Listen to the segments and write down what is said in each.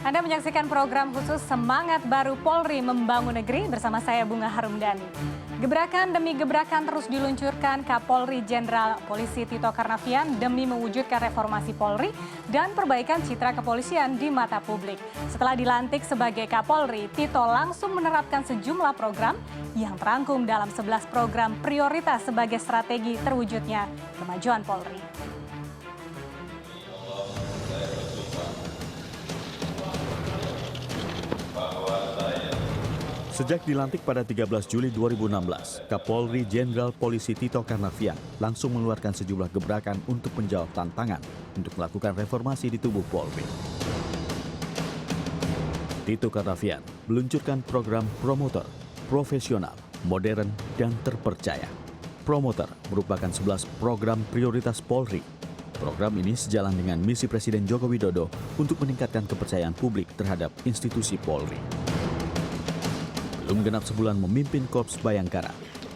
Anda menyaksikan program khusus Semangat Baru Polri Membangun Negeri bersama saya Bunga Harumdani. Gebrakan demi gebrakan terus diluncurkan Kapolri Jenderal Polisi Tito Karnavian demi mewujudkan reformasi Polri dan perbaikan citra kepolisian di mata publik. Setelah dilantik sebagai Kapolri, Tito langsung menerapkan sejumlah program yang terangkum dalam 11 program prioritas sebagai strategi terwujudnya kemajuan Polri. Sejak dilantik pada 13 Juli 2016, Kapolri Jenderal Polisi Tito Karnavian langsung mengeluarkan sejumlah gebrakan untuk menjawab tantangan untuk melakukan reformasi di tubuh Polri. Tito Karnavian meluncurkan program Promoter, profesional, modern, dan terpercaya. Promoter merupakan 11 program prioritas Polri. Program ini sejalan dengan misi Presiden Joko Widodo untuk meningkatkan kepercayaan publik terhadap institusi Polri. Belum genap sebulan memimpin Korps Bayangkara,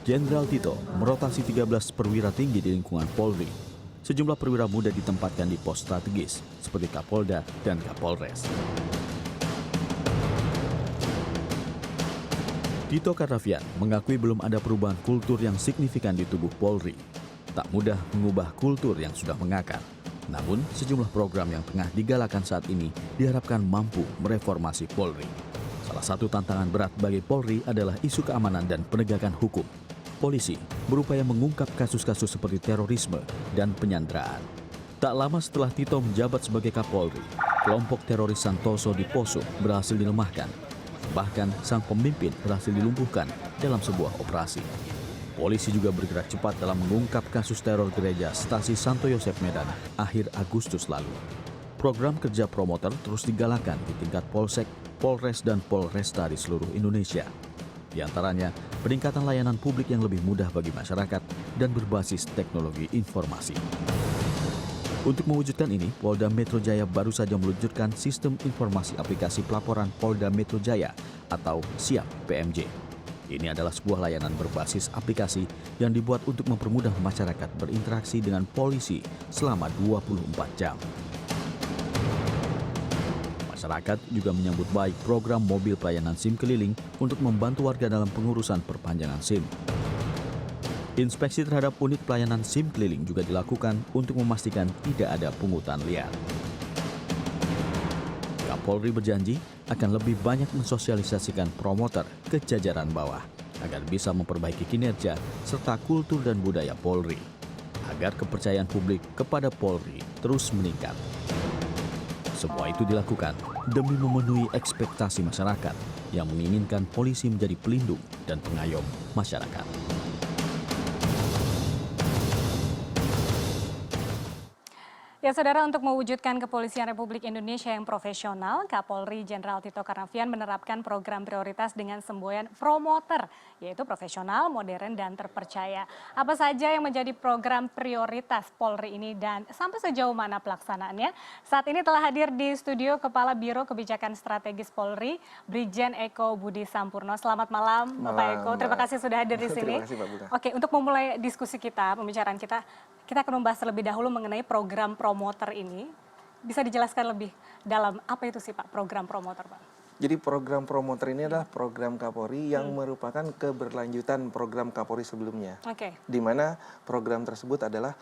Jenderal Tito merotasi 13 perwira tinggi di lingkungan Polri. Sejumlah perwira muda ditempatkan di pos strategis seperti Kapolda dan Kapolres. Tito Karnavian mengakui belum ada perubahan kultur yang signifikan di tubuh Polri. Tak mudah mengubah kultur yang sudah mengakar. Namun, sejumlah program yang tengah digalakan saat ini diharapkan mampu mereformasi Polri. Salah satu tantangan berat bagi Polri adalah isu keamanan dan penegakan hukum. Polisi berupaya mengungkap kasus-kasus seperti terorisme dan penyanderaan. Tak lama setelah Tito menjabat sebagai Kapolri, kelompok teroris Santoso di Poso berhasil dilemahkan. Bahkan sang pemimpin berhasil dilumpuhkan dalam sebuah operasi. Polisi juga bergerak cepat dalam mengungkap kasus teror gereja Stasi Santo Yosef Medan akhir Agustus lalu. Program kerja promoter terus digalakan di tingkat Polsek, Polres, dan Polresta di seluruh Indonesia. Di antaranya, peningkatan layanan publik yang lebih mudah bagi masyarakat dan berbasis teknologi informasi. Untuk mewujudkan ini, Polda Metro Jaya baru saja meluncurkan Sistem Informasi Aplikasi Pelaporan Polda Metro Jaya atau SIAP PMJ. Ini adalah sebuah layanan berbasis aplikasi yang dibuat untuk mempermudah masyarakat berinteraksi dengan polisi selama 24 jam. Masyarakat juga menyambut baik program mobil pelayanan SIM keliling untuk membantu warga dalam pengurusan perpanjangan SIM. Inspeksi terhadap unit pelayanan SIM keliling juga dilakukan untuk memastikan tidak ada pungutan liar. Kapolri berjanji akan lebih banyak mensosialisasikan promoter ke jajaran bawah agar bisa memperbaiki kinerja serta kultur dan budaya Polri, agar kepercayaan publik kepada Polri terus meningkat. Semua itu dilakukan demi memenuhi ekspektasi masyarakat yang menginginkan polisi menjadi pelindung dan pengayom masyarakat. Ya, saudara, untuk mewujudkan kepolisian Republik Indonesia yang profesional, Kapolri Jenderal Tito Karnavian menerapkan program prioritas dengan semboyan promoter, yaitu profesional, modern, dan terpercaya. Apa saja yang menjadi program prioritas Polri ini dan sampai sejauh mana pelaksanaannya? Saat ini telah hadir di studio Kepala Biro Kebijakan Strategis Polri, Brigjen Eko Budi Sampurno. Selamat malam, Bapak Eko. Terima kasih sudah hadir di sini. Terima kasih, Pak Bunga. Oke, untuk memulai diskusi kita, pembicaraan kita akan membahas terlebih dahulu mengenai program promoter ini. Bisa dijelaskan lebih dalam apa itu sih Pak, program promoter Pak? Jadi program promoter ini adalah program Kapolri yang merupakan keberlanjutan program Kapolri sebelumnya. Oke. Di mana program tersebut adalah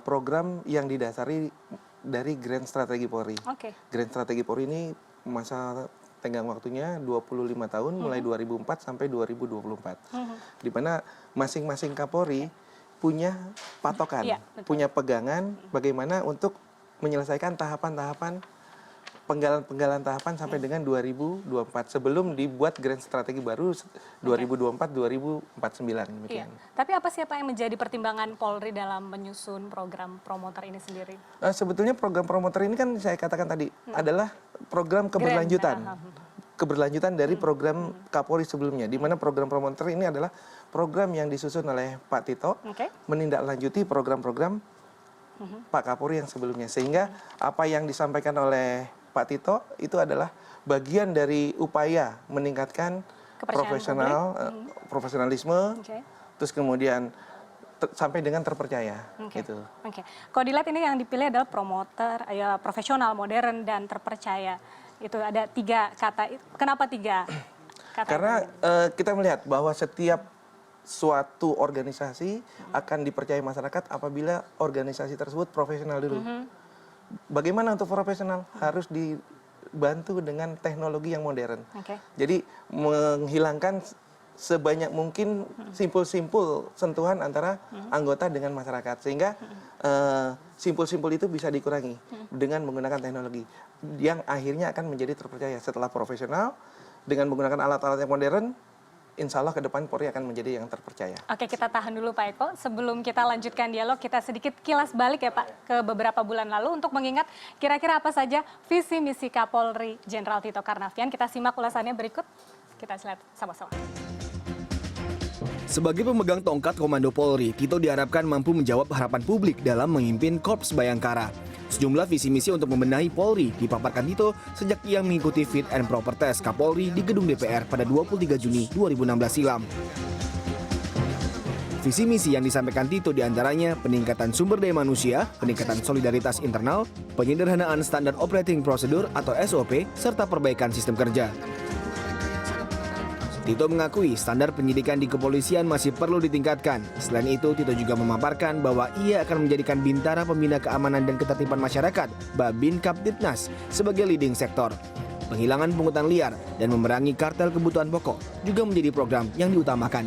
program yang didasari dari Grand Strategi Polri. Oke. Grand Strategi Polri ini masa tenggang waktunya 25 tahun mulai 2004 sampai 2024. Di mana masing-masing Kapolri punya patokan, Iya, punya pegangan bagaimana untuk menyelesaikan tahapan-tahapan penggalan tahapan sampai dengan 2024 sebelum dibuat Grand Strategi baru 2024-2049 demikian. Iya. Tapi apa sih Pak yang menjadi pertimbangan Polri dalam menyusun program promoter ini sendiri? Sebetulnya program promoter ini kan saya katakan tadi adalah program keberlanjutan. Keberlanjutan dari program Kapolri sebelumnya, di mana program promoter ini adalah program yang disusun oleh Pak Tito, menindaklanjuti program-program Pak Kapolri yang sebelumnya, sehingga apa yang disampaikan oleh Pak Tito itu adalah bagian dari upaya meningkatkan profesionalisme, terus kemudian sampai dengan terpercaya. Gitu. Kalau dilihat ini yang dipilih adalah promoter, ya, profesional, modern, dan terpercaya. Itu ada 3 kata. Kenapa 3 kata? Karena kita melihat bahwa setiap suatu organisasi akan dipercaya masyarakat apabila organisasi tersebut profesional dulu. Bagaimana untuk profesional? Harus dibantu dengan teknologi yang modern. Jadi menghilangkan sebanyak mungkin simpul-simpul sentuhan antara anggota dengan masyarakat. Sehingga simpul-simpul itu bisa dikurangi dengan menggunakan teknologi. Yang akhirnya akan menjadi terpercaya setelah profesional dengan menggunakan alat-alat yang modern. Insya Allah ke depan Polri akan menjadi yang terpercaya. Oke, kita tahan dulu Pak Eko. Sebelum kita lanjutkan dialog, kita sedikit kilas balik ya Pak ke beberapa bulan lalu untuk mengingat kira-kira apa saja visi misi Kapolri Jenderal Tito Karnavian. Kita simak ulasannya berikut. Kita lihat sama-sama. Sebagai pemegang tongkat Komando Polri, Tito diharapkan mampu menjawab harapan publik dalam memimpin Korps Bayangkara. Sejumlah visi misi untuk membenahi Polri dipaparkan Tito sejak ia mengikuti Fit and Proper Test Kapolri di gedung DPR pada 23 Juni 2016 silam. Visi misi yang disampaikan Tito diantaranya peningkatan sumber daya manusia, peningkatan solidaritas internal, penyederhanaan standar operating procedure atau SOP, serta perbaikan sistem kerja. Tito mengakui standar penyidikan di kepolisian masih perlu ditingkatkan. Selain itu, Tito juga memaparkan bahwa ia akan menjadikan Bintara Pembina Keamanan dan Ketertiban Masyarakat, Babin Kaptipnas, sebagai leading sektor. Penghilangan pungutan liar dan memerangi kartel kebutuhan pokok juga menjadi program yang diutamakan.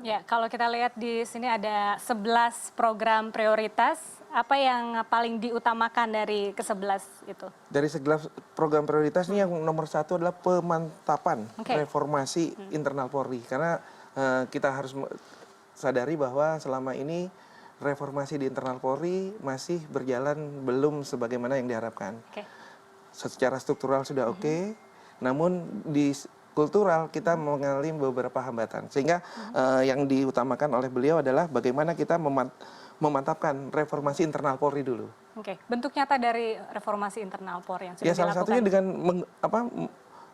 Ya, kalau kita lihat di sini ada 11 program prioritas. Apa yang paling diutamakan dari ke-11 itu? Dari 11 program prioritas ini yang nomor 1 adalah pemantapan reformasi internal Polri. Karena kita harus sadari bahwa selama ini reformasi di internal Polri masih berjalan belum sebagaimana yang diharapkan. Secara struktural sudah oke, namun di kultural kita mengalami beberapa hambatan. Sehingga yang diutamakan oleh beliau adalah bagaimana kita memantapkan reformasi internal Polri dulu. Bentuk nyata dari reformasi internal Polri yang sudah dilakukan. Salah satunya dengan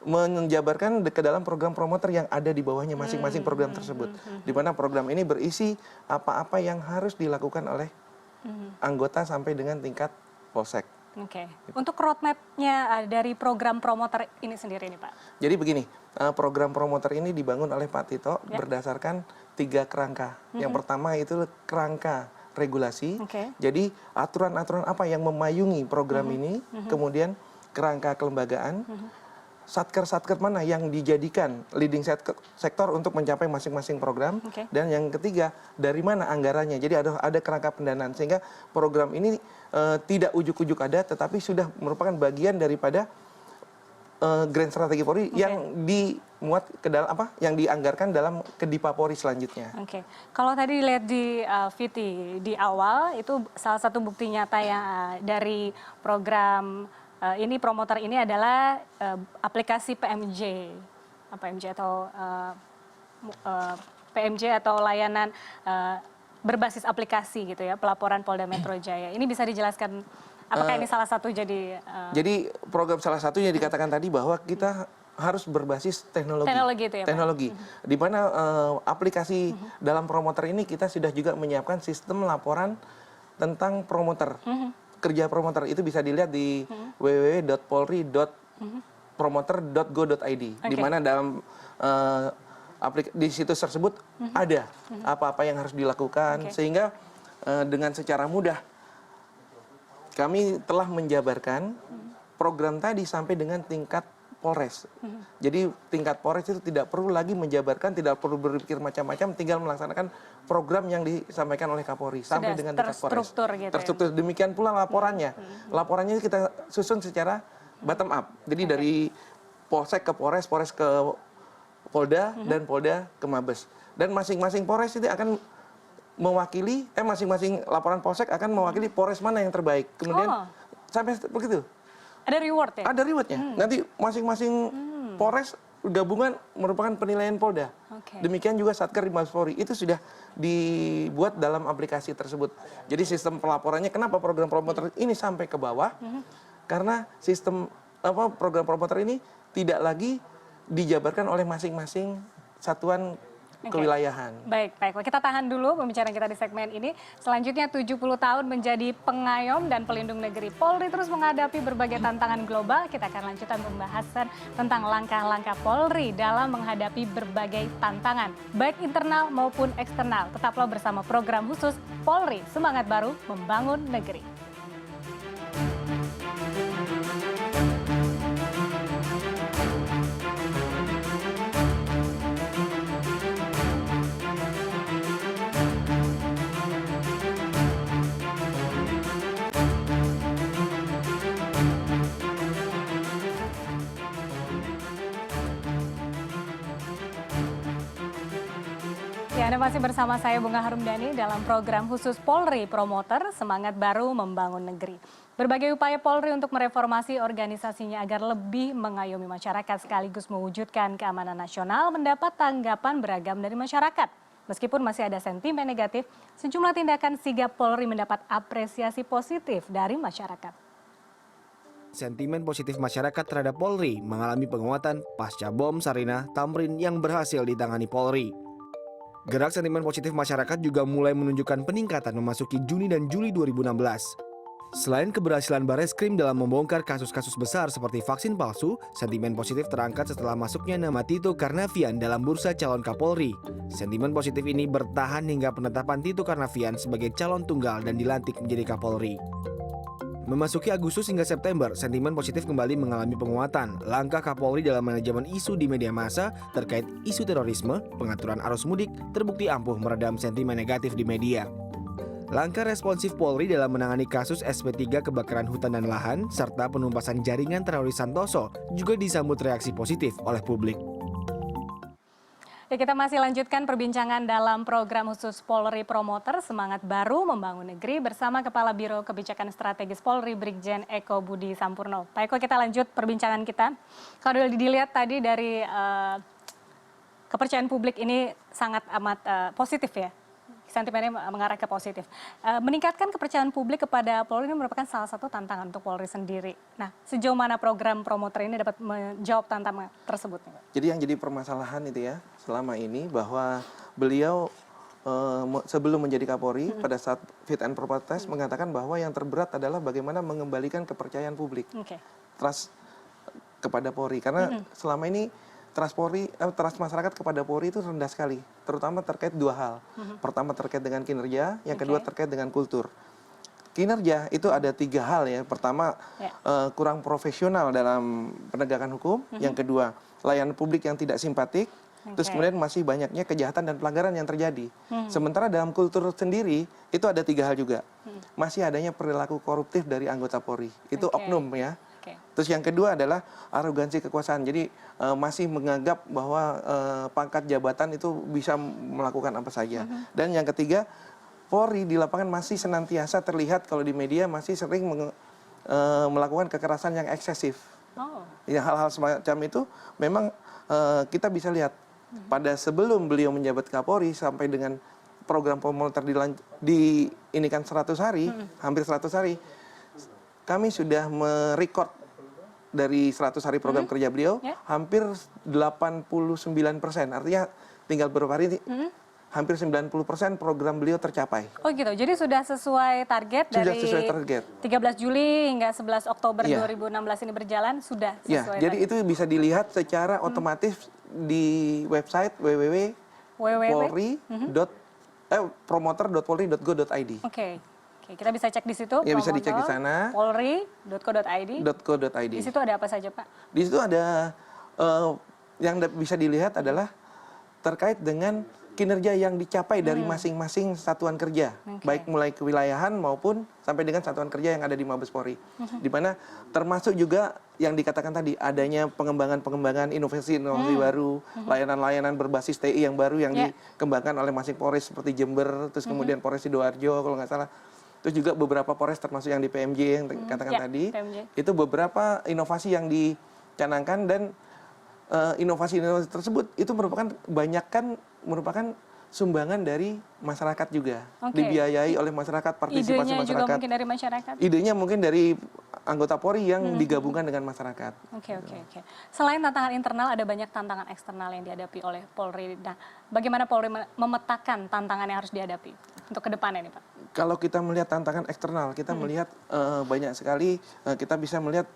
menjabarkan ke dalam program promoter yang ada di bawahnya masing-masing program tersebut. Di mana program ini berisi apa-apa yang harus dilakukan oleh anggota sampai dengan tingkat polsek. Untuk roadmap-nya dari program promoter ini sendiri nih Pak? Jadi begini, program promoter ini dibangun oleh Pak Tito berdasarkan 3 kerangka. Yang pertama itu kerangka regulasi. Jadi aturan-aturan apa yang memayungi program ini, kemudian kerangka kelembagaan, satker-satker mana yang dijadikan leading sektor untuk mencapai masing-masing program, dan yang ketiga dari mana anggarannya. Jadi ada kerangka pendanaan sehingga program ini tidak ujuk-ujuk ada, tetapi sudah merupakan bagian daripada grand strategi Polri yang dimuat ke dalam yang dianggarkan dalam Kedipa Polri selanjutnya. Kalau tadi dilihat di Viti di awal itu salah satu bukti nyata yang dari program ini promoter ini adalah aplikasi PMJ atau PMJ atau layanan berbasis aplikasi gitu ya, pelaporan Polda Metro Jaya. Ini bisa dijelaskan apakah ini salah satu jadi program salah satunya dikatakan tadi bahwa kita harus berbasis teknologi. Teknologi itu ya, teknologi. Di mana aplikasi dalam promoter ini kita sudah juga menyiapkan sistem laporan tentang promoter. Kerja promoter itu bisa dilihat di www.polri.promoter.go.id. Di mana dalam di situs tersebut ada apa-apa yang harus dilakukan, sehingga dengan secara mudah kami telah menjabarkan program tadi sampai dengan tingkat Polres. Jadi tingkat Polres itu tidak perlu lagi menjabarkan, tidak perlu berpikir macam-macam, tinggal melaksanakan program yang disampaikan oleh Kapolri sampai dengan tingkat Polres. Terstruktur. Demikian pula laporannya. Laporannya kita susun secara bottom up. Jadi dari Polsek ke Polres, Polres ke Polda, dan Polda ke Mabes. Dan masing-masing Polres itu akan mewakili, masing-masing laporan Polsek akan mewakili Polres mana yang terbaik. Kemudian sampai begitu. Ada reward ya? Ada rewardnya. Nanti masing-masing Polres gabungan merupakan penilaian Polda. Demikian juga Satker di Mabes Polri. Itu sudah dibuat dalam aplikasi tersebut. Jadi sistem pelaporannya, kenapa program promoter ini sampai ke bawah? Karena sistem program promoter ini tidak lagi dijabarkan oleh masing-masing satuan kewilayahan. Baik, kita tahan dulu pembicaraan kita di segmen ini. Selanjutnya 70 tahun menjadi pengayom dan pelindung negeri. Polri terus menghadapi berbagai tantangan global. Kita akan lanjutkan pembahasan tentang langkah-langkah Polri dalam menghadapi berbagai tantangan, baik internal maupun eksternal. Tetaplah bersama program khusus Polri, Semangat Baru Membangun Negeri. Ya, Anda masih bersama saya Bunga Harumdani dalam program khusus Polri Promoter Semangat Baru Membangun Negeri. Berbagai upaya Polri untuk mereformasi organisasinya agar lebih mengayomi masyarakat sekaligus mewujudkan keamanan nasional mendapat tanggapan beragam dari masyarakat. Meskipun masih ada sentimen negatif, sejumlah tindakan sigap Polri mendapat apresiasi positif dari masyarakat. Sentimen positif masyarakat terhadap Polri mengalami penguatan pasca bom Sarinah Tamrin yang berhasil ditangani Polri. Gerak sentimen positif masyarakat juga mulai menunjukkan peningkatan memasuki Juni dan Juli 2016. Selain keberhasilan Bareskrim dalam membongkar kasus-kasus besar seperti vaksin palsu, sentimen positif terangkat setelah masuknya nama Tito Karnavian dalam bursa calon Kapolri. Sentimen positif ini bertahan hingga penetapan Tito Karnavian sebagai calon tunggal dan dilantik menjadi Kapolri. Memasuki Agustus hingga September, sentimen positif kembali mengalami penguatan. Langkah Kapolri dalam manajemen isu di media massa terkait isu terorisme, pengaturan arus mudik, terbukti ampuh meredam sentimen negatif di media. Langkah responsif Polri dalam menangani kasus SP3 kebakaran hutan dan lahan, serta penumpasan jaringan teroris Santoso juga disambut reaksi positif oleh publik. Ya, kita masih lanjutkan perbincangan dalam program khusus Polri Promoter Semangat Baru Membangun Negeri bersama Kepala Biro Kebijakan Strategis Polri Brigjen Eko Budi Sampurno. Pak Eko, kita lanjut perbincangan kita. Kalau dilihat tadi dari kepercayaan publik ini sangat amat positif ya. Sentimennya mengarah ke positif. Meningkatkan kepercayaan publik kepada Polri ini merupakan salah satu tantangan untuk Polri sendiri. Nah, sejauh mana program promoter ini dapat menjawab tantangan tersebut? Jadi yang jadi permasalahan itu ya selama ini bahwa beliau sebelum menjadi Kapolri pada saat fit and proper test mengatakan bahwa yang terberat adalah bagaimana mengembalikan kepercayaan publik, trust kepada Polri. Karena selama ini trust masyarakat kepada Polri itu rendah sekali, terutama terkait dua hal. Pertama terkait dengan kinerja, yang kedua terkait dengan kultur. Kinerja itu ada tiga hal ya. Pertama kurang profesional dalam penegakan hukum, yang kedua layanan publik yang tidak simpatik, terus kemudian masih banyaknya kejahatan dan pelanggaran yang terjadi. Sementara dalam kultur sendiri itu ada tiga hal juga. Masih adanya perilaku koruptif dari anggota Polri, itu oknum ya. Terus yang kedua adalah arogansi kekuasaan. Jadi masih menganggap bahwa pangkat jabatan itu bisa melakukan apa saja. Dan yang ketiga, Polri di lapangan masih senantiasa terlihat kalau di media masih sering melakukan kekerasan yang eksesif. Ya, hal-hal semacam itu memang kita bisa lihat pada sebelum beliau menjabat Kapolri sampai dengan program promoter di ini kan 100 hari, hampir 100 hari. Kami sudah merekod dari 100 hari program kerja beliau, hampir 89%. Artinya tinggal beberapa hari, hampir 90% program beliau tercapai. Oh gitu, jadi sudah sesuai target sudah dari sesuai target. 13 Juli hingga 11 Oktober 2016 ini berjalan, sudah sesuai jadi itu bisa dilihat secara otomatis di website promoter.polri.go.id. Oke, kita bisa cek di situ. Ya, bisa dicek di sana. Polri.co.id. Di situ ada apa saja, Pak? Di situ ada yang bisa dilihat adalah terkait dengan kinerja yang dicapai dari masing-masing satuan kerja, baik mulai kewilayahan maupun sampai dengan satuan kerja yang ada di Mabes Polri. Di mana termasuk juga yang dikatakan tadi adanya pengembangan inovasi-inovasi baru, layanan-layanan berbasis TI yang baru yang dikembangkan oleh masing Polres seperti Jember, terus kemudian Polres Sidoarjo kalau nggak salah. Terus juga beberapa Polres termasuk yang di PMJ yang dikatakan tadi. Itu beberapa inovasi yang dicanangkan dan inovasi-inovasi tersebut itu merupakan sumbangan dari masyarakat juga, Oke. dibiayai oleh masyarakat, partisipasi Idenya juga masyarakat. mungkin dari masyarakat. Idenya mungkin dari anggota Polri yang digabungkan dengan masyarakat. Oke. Selain tantangan internal, ada banyak tantangan eksternal yang dihadapi oleh Polri. Nah, bagaimana Polri memetakan tantangan yang harus dihadapi untuk ke depannya nih Pak? Kalau kita melihat tantangan eksternal, kita melihat banyak sekali, kita bisa melihat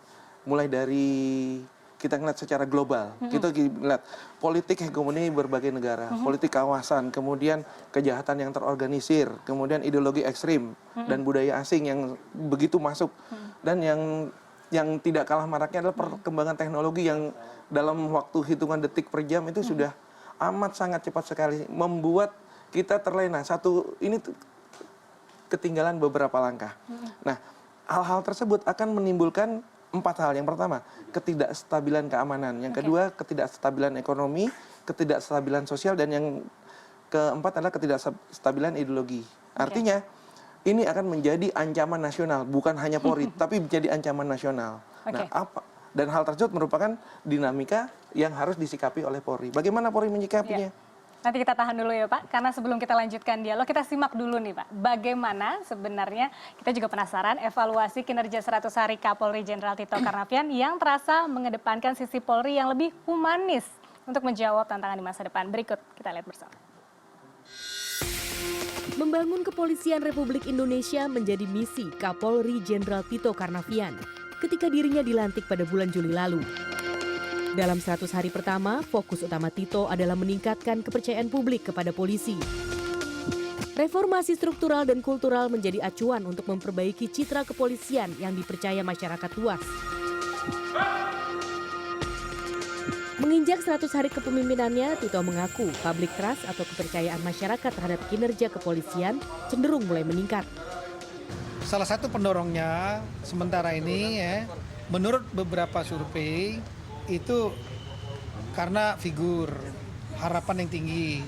mulai dari kita ngeliat secara global, kita ngeliat politik hegemoni berbagai negara, politik kawasan, kemudian kejahatan yang terorganisir, kemudian ideologi ekstrim dan budaya asing yang begitu masuk, dan yang tidak kalah maraknya adalah perkembangan teknologi yang dalam waktu hitungan detik per jam itu sudah amat sangat cepat sekali, membuat kita terlena. Ini ketinggalan beberapa langkah. Nah, hal-hal tersebut akan menimbulkan 4 hal. Yang pertama, ketidakstabilan keamanan. Yang kedua, ketidakstabilan ekonomi, ketidakstabilan sosial, dan yang keempat adalah ketidakstabilan ideologi. Artinya, ini akan menjadi ancaman nasional, bukan hanya Polri, tapi menjadi ancaman nasional. Nah, dan hal tersebut merupakan dinamika yang harus disikapi oleh Polri. Bagaimana Polri menyikapinya? Nanti kita tahan dulu ya Pak, karena sebelum kita lanjutkan dialog, kita simak dulu nih Pak. Bagaimana sebenarnya, kita juga penasaran, evaluasi kinerja 100 hari Kapolri Jenderal Tito Karnavian yang terasa mengedepankan sisi Polri yang lebih humanis untuk menjawab tantangan di masa depan. Berikut kita lihat bersama. Membangun Kepolisian Republik Indonesia menjadi misi Kapolri Jenderal Tito Karnavian ketika dirinya dilantik pada bulan Juli lalu. Dalam 100 hari pertama, fokus utama Tito adalah meningkatkan kepercayaan publik kepada polisi. Reformasi struktural dan kultural menjadi acuan untuk memperbaiki citra kepolisian yang dipercaya masyarakat luas. Menginjak 100 hari kepemimpinannya, Tito mengaku public trust atau kepercayaan masyarakat terhadap kinerja kepolisian cenderung mulai meningkat. Salah satu pendorongnya sementara ini ya, menurut beberapa survei, itu karena figur harapan yang tinggi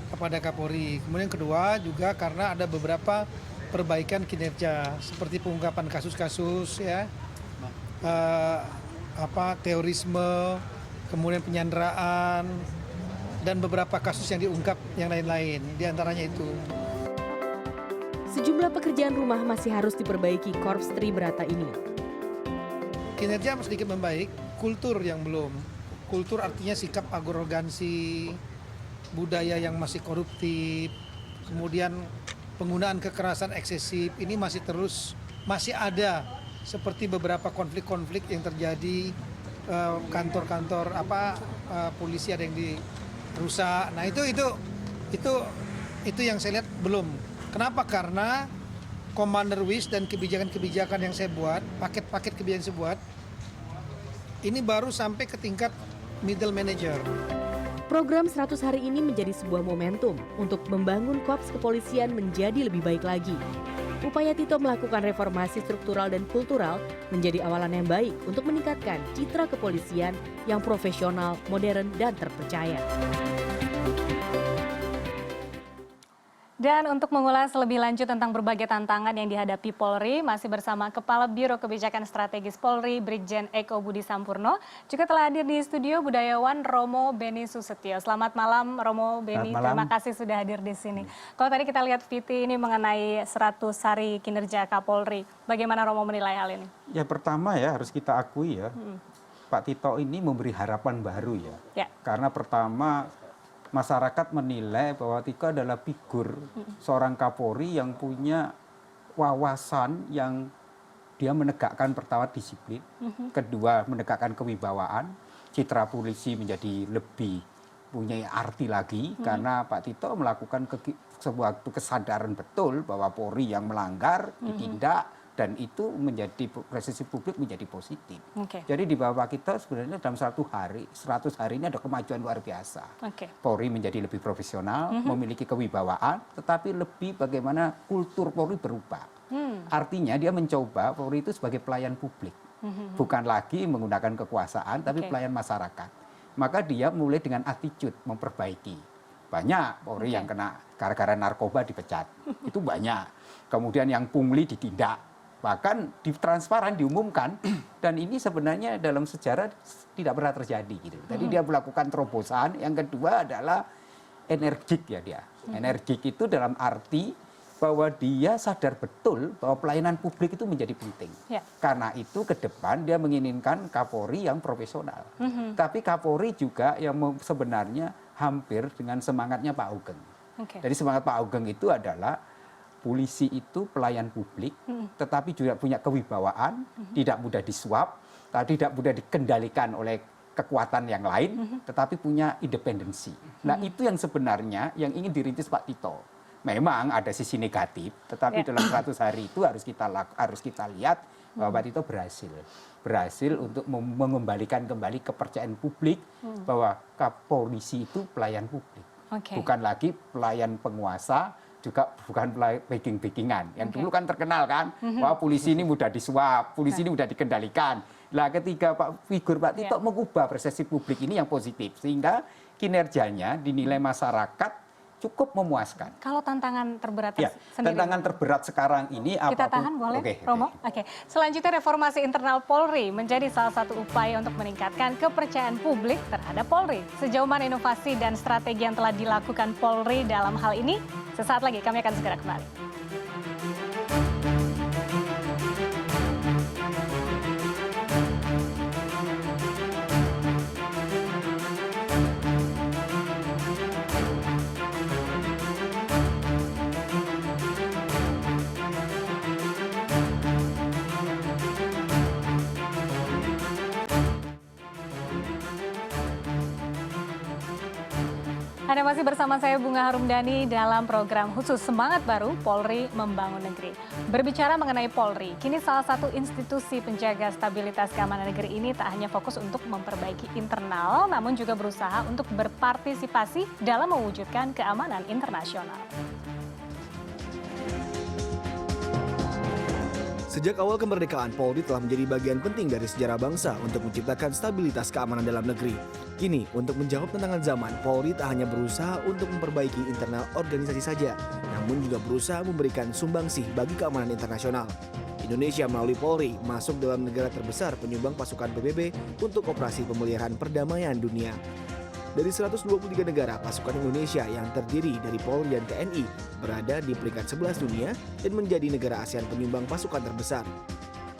kepada Kapolri. Kemudian kedua juga karena ada beberapa perbaikan kinerja seperti pengungkapan kasus-kasus ya, terorisme, kemudian penyanderaan dan beberapa kasus yang diungkap yang lain-lain. Di antaranya itu. Sejumlah pekerjaan rumah masih harus diperbaiki Korps Tribrata ini. Kinerja sedikit membaik, kultur yang belum. Kultur artinya sikap arogansi, budaya yang masih koruptif, kemudian penggunaan kekerasan eksesif, ini masih ada seperti beberapa konflik-konflik yang terjadi, kantor-kantor polisi ada yang dirusak. Nah, itu yang saya lihat belum. Kenapa? Karena Commander Wish dan kebijakan-kebijakan yang saya buat, paket-paket kebijakan yang saya buat, ini baru sampai ke tingkat middle manager. Program 100 hari ini menjadi sebuah momentum untuk membangun korps kepolisian menjadi lebih baik lagi. Upaya Tito melakukan reformasi struktural dan kultural menjadi awalan yang baik untuk meningkatkan citra kepolisian yang profesional, modern, dan terpercaya. Dan untuk mengulas lebih lanjut tentang berbagai tantangan yang dihadapi Polri, masih bersama Kepala Biro Kebijakan Strategis Polri, Brigjen Eko Budi Sampurno. Juga telah hadir di studio budayawan Romo Beni Susetio. Selamat malam Romo Beni, terima kasih sudah hadir di sini. Kalau tadi kita lihat VT ini mengenai 100 hari kinerja Kapolri, bagaimana Romo menilai hal ini? Ya pertama ya harus kita akui ya, Pak Tito ini memberi harapan baru ya. Karena pertama, masyarakat menilai bahwa Tito adalah figur seorang Kapolri yang punya wawasan yang dia menegakkan pertama disiplin, kedua menegakkan kewibawaan, citra polisi menjadi lebih punya arti lagi karena Pak Tito melakukan sebuah kesadaran betul bahwa Polri yang melanggar ditindak. Dan itu menjadi persepsi publik menjadi positif. Jadi di bawah kita sebenarnya dalam 100 hari ini ada kemajuan luar biasa. Polri menjadi lebih profesional, memiliki kewibawaan, tetapi lebih bagaimana kultur Polri berubah. Artinya dia mencoba Polri itu sebagai pelayan publik. Bukan lagi menggunakan kekuasaan, tapi pelayan masyarakat. Maka dia mulai dengan attitude memperbaiki. Banyak Polri yang kena gara-gara narkoba dipecat. Itu banyak. Kemudian yang pungli ditindak. Bahkan transparan diumumkan dan ini sebenarnya dalam sejarah tidak pernah terjadi gitu. Tadi dia melakukan terobosan, yang kedua adalah energik ya dia. Energik itu dalam arti bahwa dia sadar betul bahwa pelayanan publik itu menjadi penting. Karena itu ke depan dia menginginkan Kapolri yang profesional. Tapi Kapolri juga yang sebenarnya hampir dengan semangatnya Pak Ugeng. Jadi semangat Pak Ugeng itu adalah polisi itu pelayan publik, tetapi juga punya kewibawaan, tidak mudah disuap, tidak mudah dikendalikan oleh kekuatan yang lain, tetapi punya independensi. Nah itu yang sebenarnya yang ingin dirintis Pak Tito. Memang ada sisi negatif, tetapi dalam 100 hari itu harus kita lihat bahwa Pak Tito berhasil untuk mengembalikan kembali kepercayaan publik bahwa polisi itu pelayan publik, bukan lagi pelayan penguasa, juga bukan backing-backingan. Yang dulu kan terkenal kan, bahwa polisi ini mudah disuap, polisi ini mudah dikendalikan. Nah ketika figur Pak Tito mengubah persepsi publik ini yang positif, sehingga kinerjanya dinilai masyarakat cukup memuaskan. Kalau tantangan terberat sendiri, tantangan terberat sekarang ini kita tahan boleh, Romo? Selanjutnya reformasi internal Polri menjadi salah satu upaya untuk meningkatkan kepercayaan publik terhadap Polri. Sejauh mana inovasi dan strategi yang telah dilakukan Polri dalam hal ini? Sesaat lagi kami akan segera kembali. Anda masih bersama saya Bunga Harumdani dalam program khusus Semangat Baru Polri Membangun Negeri. Berbicara mengenai Polri, kini salah satu institusi penjaga stabilitas keamanan negeri ini tak hanya fokus untuk memperbaiki internal, namun juga berusaha untuk berpartisipasi dalam mewujudkan keamanan internasional. Sejak awal kemerdekaan, Polri telah menjadi bagian penting dari sejarah bangsa untuk menciptakan stabilitas keamanan dalam negeri. Kini, untuk menjawab tantangan zaman, Polri tak hanya berusaha untuk memperbaiki internal organisasi saja, namun juga berusaha memberikan sumbangsih bagi keamanan internasional. Indonesia melalui Polri masuk dalam negara terbesar penyumbang pasukan PBB untuk operasi pemeliharaan perdamaian dunia. Dari 123 negara, pasukan Indonesia yang terdiri dari Polri dan TNI berada di peringkat 11 dunia dan menjadi negara ASEAN penyumbang pasukan terbesar.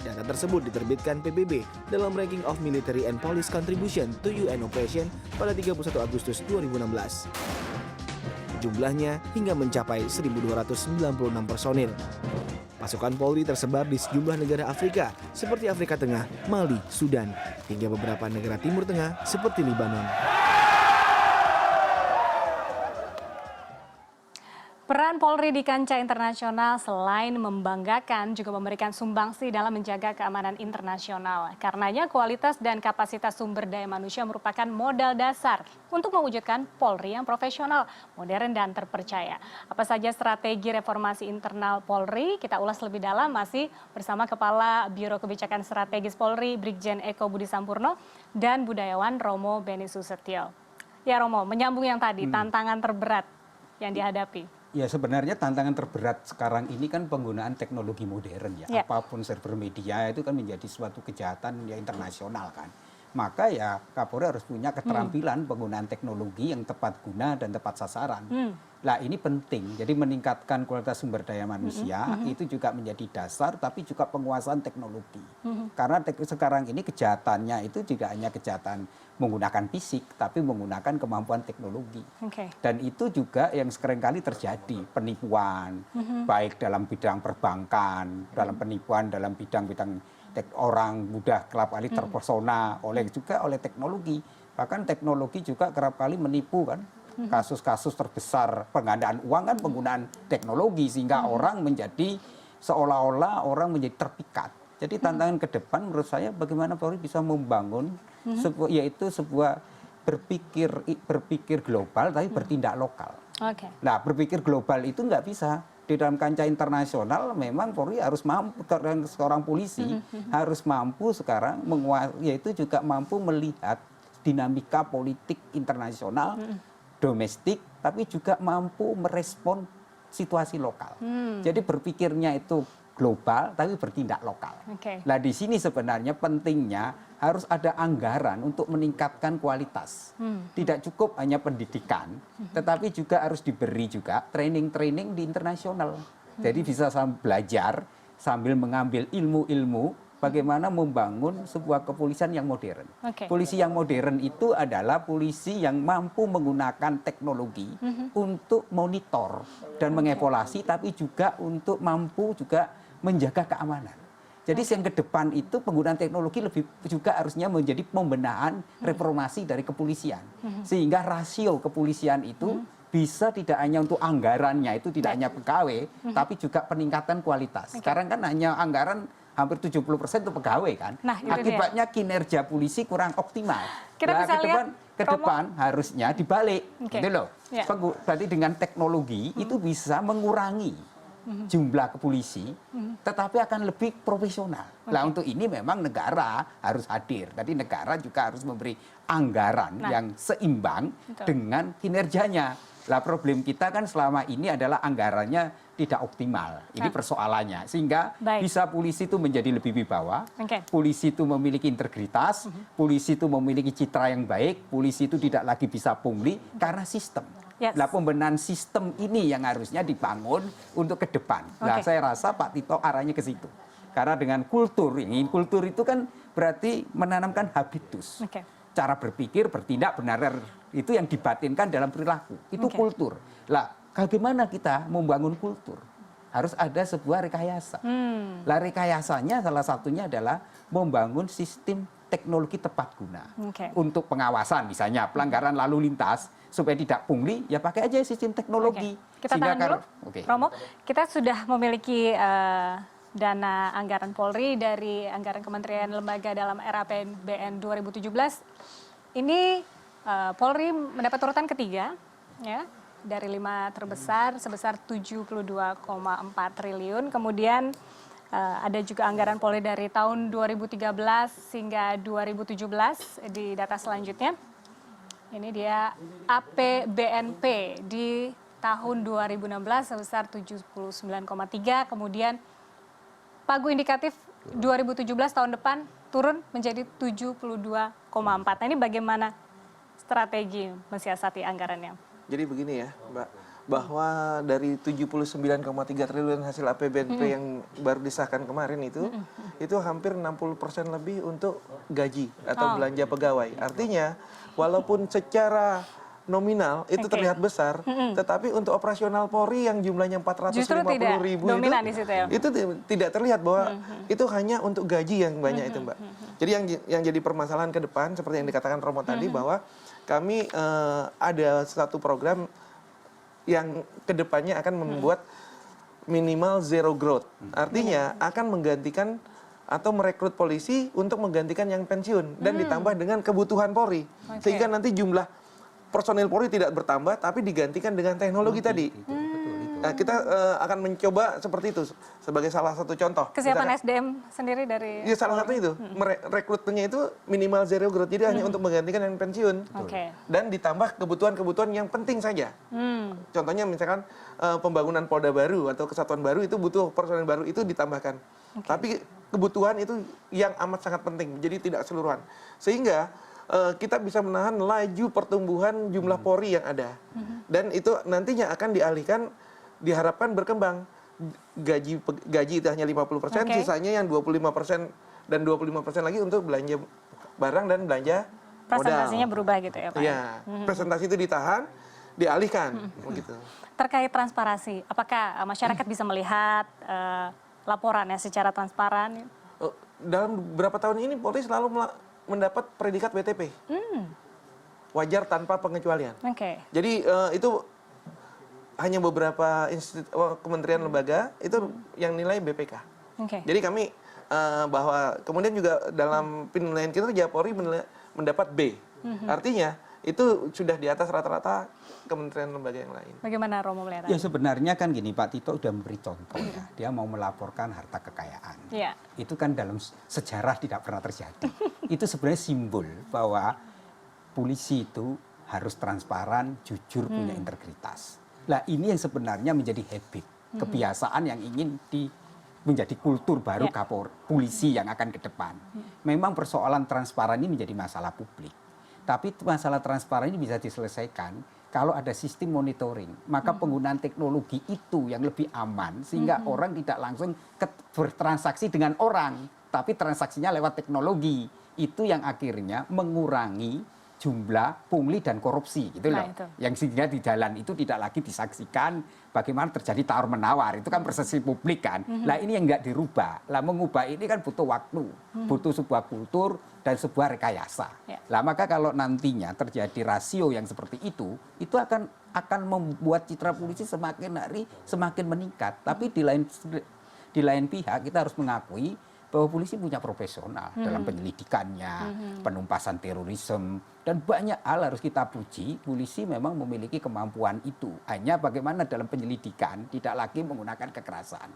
Data tersebut diterbitkan PBB dalam Ranking of Military and Police Contribution to UN Operation pada 31 Agustus 2016. Jumlahnya hingga mencapai 1.296 personil. Pasukan Polri tersebar di sejumlah negara Afrika seperti Afrika Tengah, Mali, Sudan, hingga beberapa negara Timur Tengah seperti Libanon. Peran Polri di kancah internasional selain membanggakan juga memberikan sumbangsi dalam menjaga keamanan internasional. Karenanya kualitas dan kapasitas sumber daya manusia merupakan modal dasar untuk mewujudkan Polri yang profesional, modern dan terpercaya. Apa saja strategi reformasi internal Polri? Kita ulas lebih dalam masih bersama Kepala Biro Kebijakan Strategis Polri, Brigjen Eko Budi Sampurno dan budayawan Romo Beni Susetio. Ya Romo, menyambung yang tadi, tantangan terberat yang dihadapi. Ya sebenarnya tantangan terberat sekarang ini kan penggunaan teknologi modern ya. Apapun server media itu kan menjadi suatu kejahatan ya internasional kan. Maka ya Kapolri harus punya keterampilan penggunaan teknologi yang tepat guna dan tepat sasaran. Nah ini penting, jadi meningkatkan kualitas sumber daya manusia itu juga menjadi dasar, tapi juga penguasaan teknologi. Karena sekarang ini kejahatannya itu tidak hanya kejahatan menggunakan fisik, tapi menggunakan kemampuan teknologi. Dan itu juga yang seringkali terjadi, penipuan, baik dalam bidang perbankan, dalam penipuan dalam bidang-bidang orang mudah kerap kali terpesona oleh teknologi. Bahkan teknologi juga kerap kali menipu kan. Kasus-kasus terbesar penggandaan uang kan penggunaan teknologi sehingga orang menjadi seolah-olah orang menjadi terpikat. Jadi tantangan ke depan menurut saya bagaimana Polri bisa membangun yaitu sebuah berpikir global tapi bertindak lokal. Nah, berpikir global itu nggak bisa. Di dalam kancah internasional memang Polri harus mampu, seorang polisi harus mampu sekarang yaitu juga mampu melihat dinamika politik internasional, domestik, tapi juga mampu merespon situasi lokal. Jadi berpikirnya itu global tapi bertindak lokal. Nah di sini sebenarnya pentingnya harus ada anggaran untuk meningkatkan kualitas. Tidak cukup hanya pendidikan, tetapi juga harus diberi juga training-training di internasional. Jadi bisa belajar sambil mengambil ilmu-ilmu bagaimana membangun sebuah kepolisian yang modern. Polisi yang modern itu adalah polisi yang mampu menggunakan teknologi untuk monitor dan mengevaluasi, tapi juga untuk mampu juga menjaga keamanan. Jadi yang ke depan itu penggunaan teknologi lebih juga harusnya menjadi pembenahan reformasi dari kepolisian. Sehingga rasio kepolisian itu bisa tidak hanya untuk anggarannya, itu tidak hanya pegawai, tapi juga peningkatan kualitas. Sekarang kan hanya anggaran hampir 70% itu pegawai kan. Nah, akibatnya kinerja polisi kurang optimal. Kita bisa lihat ke depan harusnya dibalik. Gitu loh. Berarti dengan teknologi itu bisa mengurangi jumlah kepolisi, tetapi akan lebih profesional. Nah untuk ini memang negara harus hadir. Tadi negara juga harus memberi anggaran yang seimbang dengan kinerjanya. Lah problem kita kan selama ini adalah anggarannya tidak optimal. Ini persoalannya. Sehingga bisa polisi itu menjadi lebih wibawa, polisi itu memiliki integritas, polisi itu memiliki citra yang baik, polisi itu tidak lagi bisa pungli karena sistem. Nah pembenahan sistem ini yang harusnya dibangun untuk ke depan. Nah saya rasa Pak Tito arahnya ke situ. Karena dengan kultur itu kan berarti menanamkan habitus. Cara berpikir, bertindak, benar itu yang dibatinkan dalam perilaku. Itu kultur. Lah bagaimana kita membangun kultur? Harus ada sebuah rekayasa. Lah rekayasanya salah satunya adalah membangun sistem teknologi tepat guna. Untuk pengawasan misalnya pelanggaran lalu lintas supaya tidak pungli, ya pakai aja sistem teknologi. Kita tahan dulu, Romo. Kita sudah memiliki dana anggaran Polri dari anggaran Kementerian Lembaga dalam RAPBN 2017. Ini Polri mendapat urutan ketiga, ya, dari 5 terbesar sebesar 72,4 triliun. Kemudian ada juga anggaran Polri dari tahun 2013 hingga 2017 di data selanjutnya. Ini dia APBNP di tahun 2016 sebesar 79,3, kemudian pagu indikatif 2017 tahun depan turun menjadi 72,4. Nah, ini bagaimana strategi mensiasati anggarannya? Jadi begini ya, Mbak, bahwa dari 79,3 triliun hasil APBNP yang baru disahkan kemarin itu hampir 60% lebih untuk gaji atau belanja pegawai. Artinya walaupun secara nominal itu terlihat besar, tetapi untuk operasional Polri yang jumlahnya 450.000 itu tidak terlihat bahwa itu hanya untuk gaji yang banyak itu, Mbak. Jadi yang jadi permasalahan ke depan seperti yang dikatakan Romo tadi bahwa kami ada satu program yang kedepannya akan membuat minimal zero growth. Artinya akan menggantikan atau merekrut polisi untuk menggantikan yang pensiun dan ditambah dengan kebutuhan Polri. Sehingga nanti jumlah personil Polri tidak bertambah tapi digantikan dengan teknologi tadi. Nah, kita akan mencoba seperti itu sebagai salah satu contoh. Kesiapan SDM sendiri dari... Ya salah satu itu, rekrutmennya itu minimal zero growth, jadi hanya untuk menggantikan yang pensiun. Dan ditambah kebutuhan-kebutuhan yang penting saja. Contohnya misalkan pembangunan Polda baru atau kesatuan baru itu butuh personil baru, itu ditambahkan. Tapi kebutuhan itu yang amat sangat penting, jadi tidak keseluruhan. Sehingga kita bisa menahan laju pertumbuhan jumlah Polri yang ada. Dan itu nantinya akan diharapkan berkembang. Gaji itu hanya 50%, sisanya yang 25% dan 25% lagi untuk belanja barang dan belanja modal. Presentasinya berubah gitu ya Pak? Iya, presentasi itu ditahan, dialihkan. Begitu. Terkait transparansi, apakah masyarakat bisa melihat laporannya secara transparan? Dalam beberapa tahun ini Polri selalu mendapat predikat WTP. Wajar tanpa pengecualian. Jadi itu hanya beberapa kementerian lembaga itu yang nilai BPK. Jadi kami bahwa kemudian juga dalam penilaian kinerja Polri mendapat B. Artinya itu sudah di atas rata-rata kementerian lembaga yang lain. Bagaimana Romo melihat? Ya sebenarnya kan gini, Pak Tito sudah memberi contoh ya. Dia mau melaporkan harta kekayaan. Itu kan dalam sejarah tidak pernah terjadi. Itu sebenarnya simbol bahwa polisi itu harus transparan, jujur, punya integritas. Nah ini yang sebenarnya menjadi habit, kebiasaan yang ingin menjadi kultur baru polisi yang akan ke depan. Memang persoalan transparan ini menjadi masalah publik. Tapi masalah transparan ini bisa diselesaikan kalau ada sistem monitoring. Maka penggunaan teknologi itu yang lebih aman sehingga orang tidak langsung bertransaksi dengan orang, tapi transaksinya lewat teknologi. Itu yang akhirnya mengurangi jumlah pungli dan korupsi gitu loh. Yang sehingga di jalan itu tidak lagi disaksikan bagaimana terjadi tawar-menawar. Itu kan persepsi publik kan. Lah ini yang nggak dirubah. Lah mengubah ini kan butuh waktu, butuh sebuah kultur dan sebuah rekayasa. Lah maka kalau nantinya terjadi rasio yang seperti itu akan membuat citra polisi semakin hari semakin meningkat. Tapi di lain pihak kita harus mengakui bahwa polisi punya profesional dalam penyelidikannya, penumpasan terorisme, dan banyak hal harus kita puji, polisi memang memiliki kemampuan itu. Hanya bagaimana dalam penyelidikan tidak lagi menggunakan kekerasan.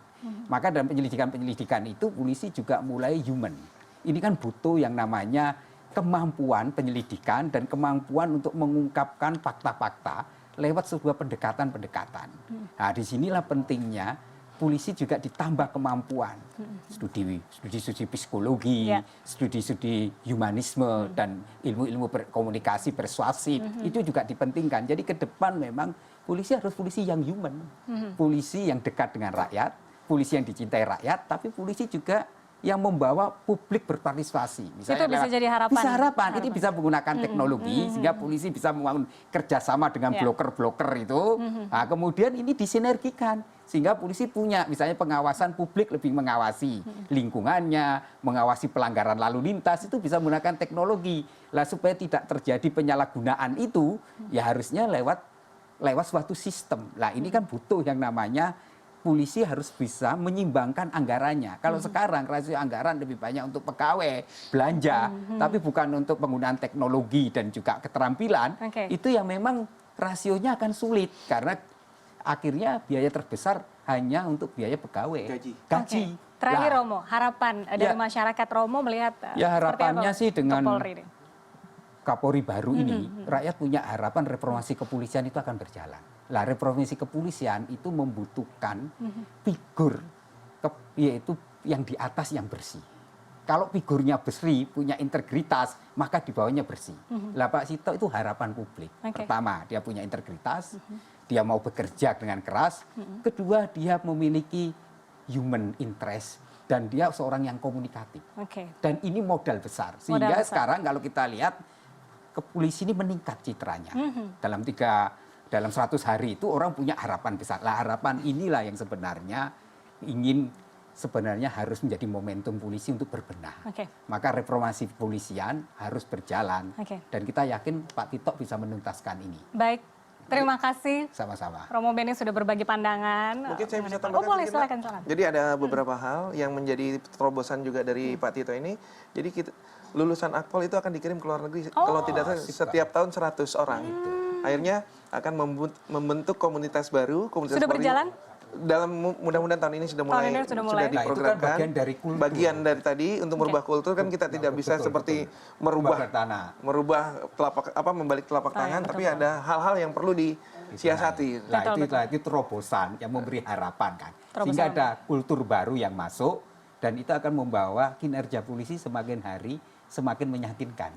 Maka dalam penyelidikan itu polisi juga mulai human. Ini kan butuh yang namanya kemampuan penyelidikan dan kemampuan untuk mengungkapkan fakta-fakta lewat sebuah pendekatan-pendekatan. Nah, disinilah pentingnya polisi juga ditambah kemampuan studi psikologi, studi humanisme dan ilmu-ilmu komunikasi persuasif itu juga dipentingkan. Jadi ke depan memang polisi harus polisi yang human, polisi yang dekat dengan rakyat, polisi yang dicintai rakyat, tapi polisi juga yang membawa publik berpartisipasi. Misalnya itu bisa jadi harapan. Bisa harapan. Ini bisa menggunakan teknologi sehingga polisi bisa membangun kerjasama dengan bloker-bloker itu. Nah, kemudian ini disinergikan sehingga polisi punya misalnya pengawasan publik lebih mengawasi lingkungannya, mengawasi pelanggaran lalu lintas itu bisa menggunakan teknologi. Lah supaya tidak terjadi penyalahgunaan itu ya harusnya lewat suatu sistem. Lah ini kan butuh yang namanya polisi harus bisa menyimbangkan anggarannya. Kalau sekarang rasio anggaran lebih banyak untuk pegawai, belanja, tapi bukan untuk penggunaan teknologi dan juga keterampilan, itu yang memang rasionya akan sulit karena akhirnya biaya terbesar hanya untuk biaya pegawai. Gaji. Terakhir Romo, harapan dari masyarakat Romo melihat ya harapannya sih dengan Polri Kapolri baru ini, rakyat punya harapan reformasi kepolisian itu akan berjalan. Lah reformasi kepolisian itu membutuhkan figur yaitu yang di atas yang bersih. Kalau figurnya bersih, punya integritas, maka di bawahnya bersih. Lah Pak Sito itu harapan publik. Pertama, dia punya integritas, dia mau bekerja dengan keras. Kedua, dia memiliki human interest dan dia seorang yang komunikatif. Dan ini modal besar. Sehingga sekarang kalau kita lihat polisi ini meningkat citranya. Dalam 100 hari itu orang punya harapan besar. Lah harapan inilah yang sebenarnya harus menjadi momentum polisi untuk berbenah. Maka reformasi kepolisian harus berjalan. Dan kita yakin Pak Tito bisa menuntaskan ini. Baik, terima kasih. Sama-sama. Romo Beni sudah berbagi pandangan. Mungkin saya bisa tambahkan boleh, silakan. Jadi ada beberapa hal yang menjadi terobosan juga dari Pak Tito ini. Jadi lulusan Akpol itu akan dikirim ke luar negeri kalau tidak salah setiap tahun 100 orang. Akhirnya akan membentuk komunitas baru. Komunitas sudah berjalan? Dalam mudah-mudahan tahun ini sudah mulai diprogramkan. Bagian dari kultur. Bagian dari tadi untuk merubah kultur kan kita tidak bisa seperti merubah membalik telapak tangan, tapi ada hal-hal yang perlu disiasati. Nah itu terobosan yang memberi harapan kan. Sehingga ada kultur baru yang masuk dan itu akan membawa kinerja polisi semakin hari semakin meyakinkan.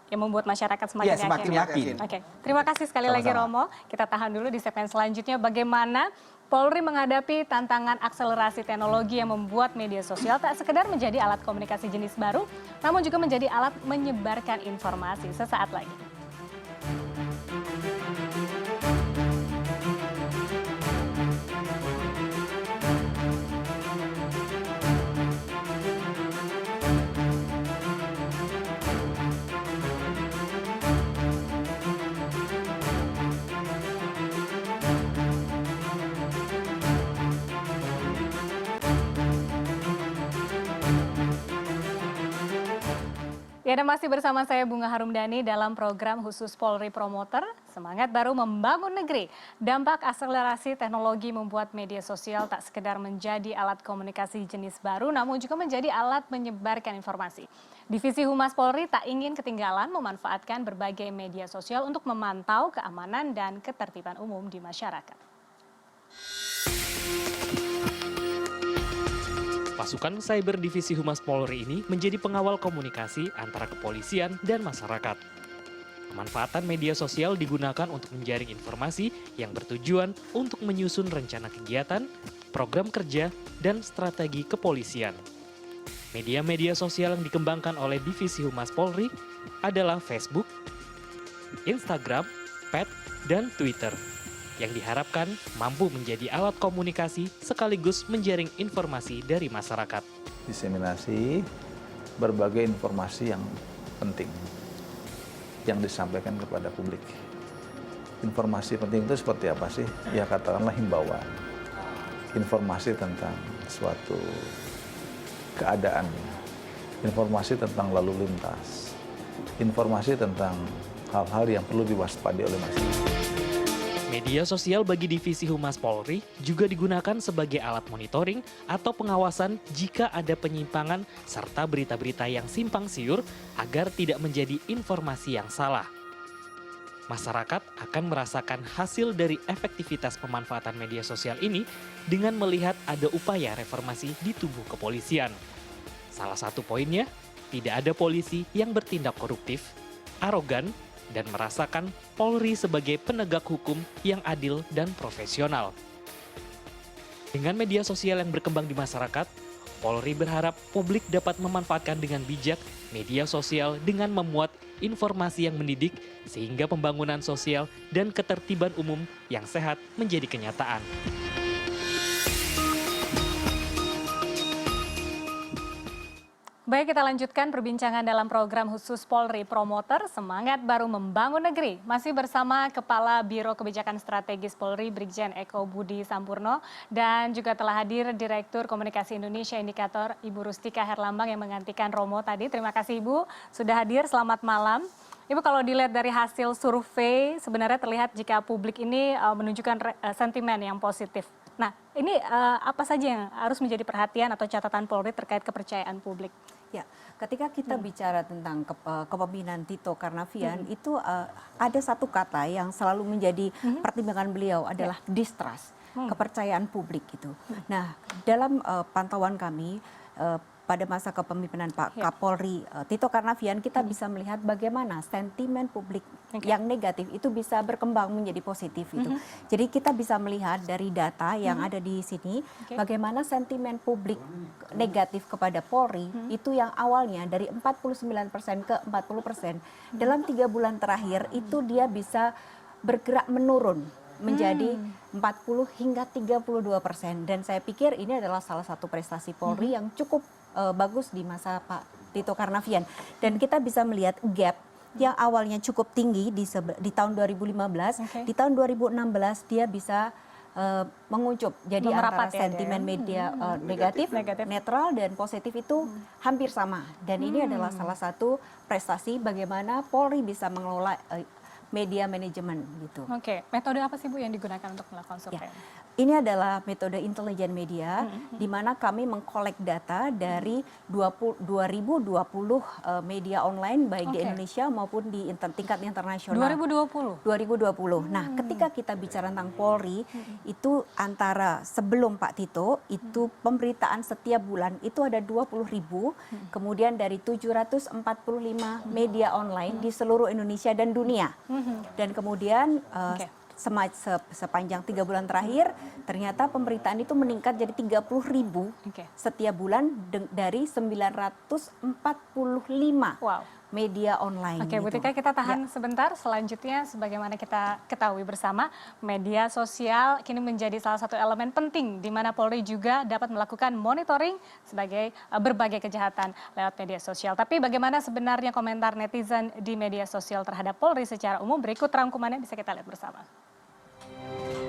Yang membuat masyarakat semakin yakin. Terima kasih sekali lagi Romo. Kita tahan dulu di segmen selanjutnya bagaimana Polri menghadapi tantangan akselerasi teknologi yang membuat media sosial tak sekedar menjadi alat komunikasi jenis baru, namun juga menjadi alat menyebarkan informasi. Sesaat lagi. Ya, dan masih bersama saya Bunga Harumdani dalam program khusus Polri Promoter, Semangat Baru Membangun Negeri. Dampak akselerasi teknologi membuat media sosial tak sekedar menjadi alat komunikasi jenis baru, namun juga menjadi alat menyebarkan informasi. Divisi Humas Polri tak ingin ketinggalan memanfaatkan berbagai media sosial untuk memantau keamanan dan ketertiban umum di masyarakat. Pasukan Cyber Divisi Humas Polri ini menjadi pengawal komunikasi antara kepolisian dan masyarakat. Pemanfaatan media sosial digunakan untuk menjaring informasi yang bertujuan untuk menyusun rencana kegiatan, program kerja, dan strategi kepolisian. Media-media sosial yang dikembangkan oleh Divisi Humas Polri adalah Facebook, Instagram, Pet, dan Twitter, yang diharapkan mampu menjadi alat komunikasi sekaligus menjaring informasi dari masyarakat. Diseminasi berbagai informasi yang penting yang disampaikan kepada publik. Informasi penting itu seperti apa sih? Ya katakanlah himbauan, informasi tentang suatu keadaan, informasi tentang lalu lintas, informasi tentang hal-hal yang perlu diwaspadai oleh masyarakat. Media sosial bagi Divisi Humas Polri juga digunakan sebagai alat monitoring atau pengawasan jika ada penyimpangan serta berita-berita yang simpang siur agar tidak menjadi informasi yang salah. Masyarakat akan merasakan hasil dari efektivitas pemanfaatan media sosial ini dengan melihat ada upaya reformasi di tubuh kepolisian. Salah satu poinnya, tidak ada polisi yang bertindak koruptif, arogan, dan merasakan Polri sebagai penegak hukum yang adil dan profesional. Dengan media sosial yang berkembang di masyarakat, Polri berharap publik dapat memanfaatkan dengan bijak media sosial dengan memuat informasi yang mendidik sehingga pembangunan sosial dan ketertiban umum yang sehat menjadi kenyataan. Baik, kita lanjutkan perbincangan dalam program khusus Polri Promoter Semangat Baru Membangun Negeri. Masih bersama Kepala Biro Kebijakan Strategis Polri Brigjen Eko Budi Sampurno dan juga telah hadir Direktur Komunikasi Indonesia Indikator Ibu Rustika Herlambang yang menggantikan Romo tadi. Terima kasih Ibu sudah hadir, selamat malam. Ibu, kalau dilihat dari hasil survei sebenarnya terlihat jika publik ini menunjukkan sentimen yang positif. Nah, ini apa saja yang harus menjadi perhatian atau catatan Polri terkait kepercayaan publik? Ya, ketika kita bicara tentang kepemimpinan Tito Karnavian, itu ada satu kata yang selalu menjadi pertimbangan beliau adalah distrust, kepercayaan publik gitu. Nah, dalam pantauan kami pada masa kepemimpinan Pak Kapolri Tito Karnavian, kita bisa melihat bagaimana sentimen publik yang negatif itu bisa berkembang menjadi positif itu. Jadi kita bisa melihat dari data yang ada di sini bagaimana sentimen publik negatif kepada Polri itu yang awalnya dari 49% ke 40%. Dalam 3 bulan terakhir itu dia bisa bergerak menurun menjadi 40 hingga 32%. Dan saya pikir ini adalah salah satu prestasi Polri yang cukup bagus di masa Pak Tito Karnavian. Dan kita bisa melihat gap yang awalnya cukup tinggi di tahun 2015, di tahun 2016 dia bisa menguncup. Jadi antara sentimen media negatif, netral, dan positif itu hampir sama. Dan ini adalah salah satu prestasi bagaimana Polri bisa mengelola media manajemen gitu. Oke, metode apa sih Bu yang digunakan untuk melakukan survei? Ya. Ini adalah metode intelijen media, di mana kami mengkolek data dari 2020 media online baik di Indonesia maupun di tingkat internasional. 2020? 2020. Nah, ketika kita bicara tentang Polri, itu antara sebelum Pak Tito, itu pemberitaan setiap bulan itu ada 20.000, kemudian dari 745 media online di seluruh Indonesia dan dunia. Dan kemudian sepanjang 3 bulan terakhir, ternyata pemberitaan itu meningkat jadi 30.000 setiap bulan dari 945 media online. Oke, Bu Tika, kita tahan sebentar. Selanjutnya, sebagaimana kita ketahui bersama, media sosial kini menjadi salah satu elemen penting di mana Polri juga dapat melakukan monitoring sebagai berbagai kejahatan lewat media sosial. Tapi bagaimana sebenarnya komentar netizen di media sosial terhadap Polri secara umum? Berikut rangkumannya bisa kita lihat bersama.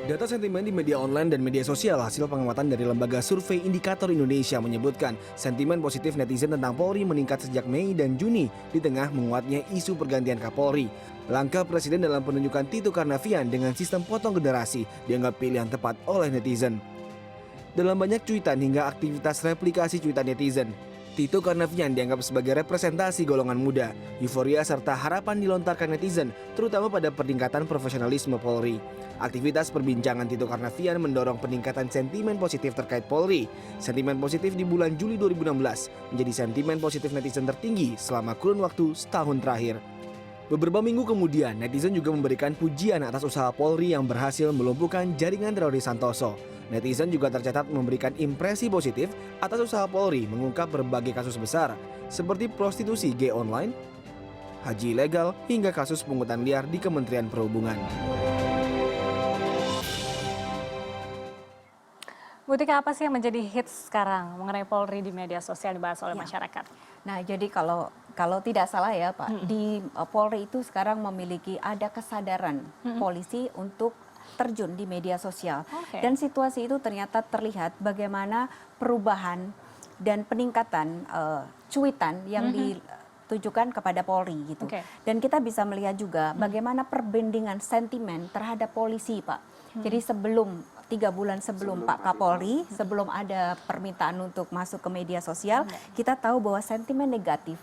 Data sentimen di media online dan media sosial hasil pengamatan dari Lembaga Survei Indikator Indonesia menyebutkan sentimen positif netizen tentang Polri meningkat sejak Mei dan Juni di tengah menguatnya isu pergantian Kapolri. Langkah Presiden dalam penunjukan Tito Karnavian dengan sistem potong generasi dianggap pilihan tepat oleh netizen. Dalam banyak cuitan hingga aktivitas replikasi cuitan netizen, Tito Karnavian dianggap sebagai representasi golongan muda. Euforia serta harapan dilontarkan netizen, terutama pada peningkatan profesionalisme Polri. Aktivitas perbincangan Tito Karnavian mendorong peningkatan sentimen positif terkait Polri. Sentimen positif di bulan Juli 2016 menjadi sentimen positif netizen tertinggi selama kurun waktu setahun terakhir. Beberapa minggu kemudian, netizen juga memberikan pujian atas usaha Polri yang berhasil melumpuhkan jaringan teroris Santoso. Netizen juga tercatat memberikan impresi positif atas usaha Polri mengungkap berbagai kasus besar, seperti prostitusi gay online, haji ilegal, hingga kasus pungutan liar di Kementerian Perhubungan. Bu Tika, apa sih yang menjadi hits sekarang mengenai Polri di media sosial dibahas oleh masyarakat? Nah, jadi kalau tidak salah ya Pak, di Polri itu sekarang memiliki ada kesadaran polisi untuk terjun di media sosial. Dan situasi itu ternyata terlihat bagaimana perubahan dan peningkatan cuitan yang ditujukan kepada Polri gitu. Dan kita bisa melihat juga bagaimana perbandingan sentimen terhadap polisi Pak. Jadi 3 bulan sebelum Pak Kapolri, sebelum ada permintaan untuk masuk ke media sosial, kita tahu bahwa sentimen negatif